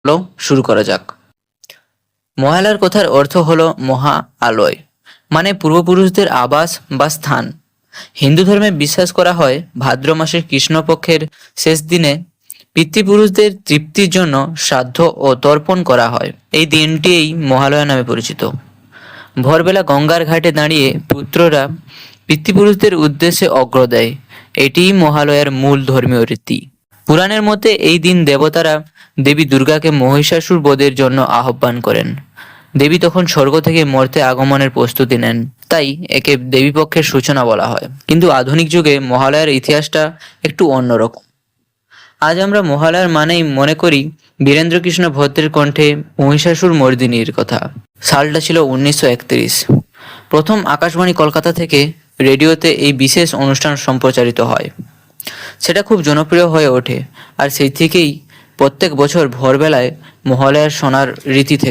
চলো শুরু করা যাক। মহালয়ার কথার অর্থ হলো মহা আলয়, মানে পূর্বপুরুষদের আবাস বা স্থান। হিন্দু ধর্মে বিশ্বাস করা হয় ভাদ্র মাসের কৃষ্ণপক্ষের শেষ দিনে পিতৃপুরুষদের তৃপ্তির জন্য শ্রাদ্ধ ও তর্পণ করা হয়। এই দিনটিই মহালয়া নামে পরিচিত। ভোরবেলা গঙ্গার ঘাটে দাঁড়িয়ে পুত্ররা পিতৃপুরুষদের উদ্দেশ্যে অর্ঘ্য দেয়। এটিই মহালয়ার মূল ধর্মীয় রীতি। পুরাণের মতে এই দিন দেবতারা দেবী দুর্গাকে মহিষাসুর বধের জন্য আহ্বান করেন। দেবী তখন স্বর্গ থেকে মর্তে আগমনের প্রস্তুতি নেন, তাই একে দেবীপক্ষের সূচনা বলা হয়। কিন্তু আধুনিক যুগে মহালয়ার ইতিহাসটা একটু অন্যরকম। আজ আমরা মহালয়ার মানেই মনে করি বীরেন্দ্রকৃষ্ণ ভদ্রের কণ্ঠে মহিষাসুর মর্দিনীর কথা। সালটা ছিল 1931। প্রথম আকাশবাণী কলকাতা থেকে রেডিওতে এই বিশেষ অনুষ্ঠান সম্প্রচারিত হয়। সেটা খুব জনপ্রিয় হয়ে ওঠে, আর সেই থেকেই প্রত্যেক বছর ভোরবেলায় মহালয়ার শোনার রীতি থেকে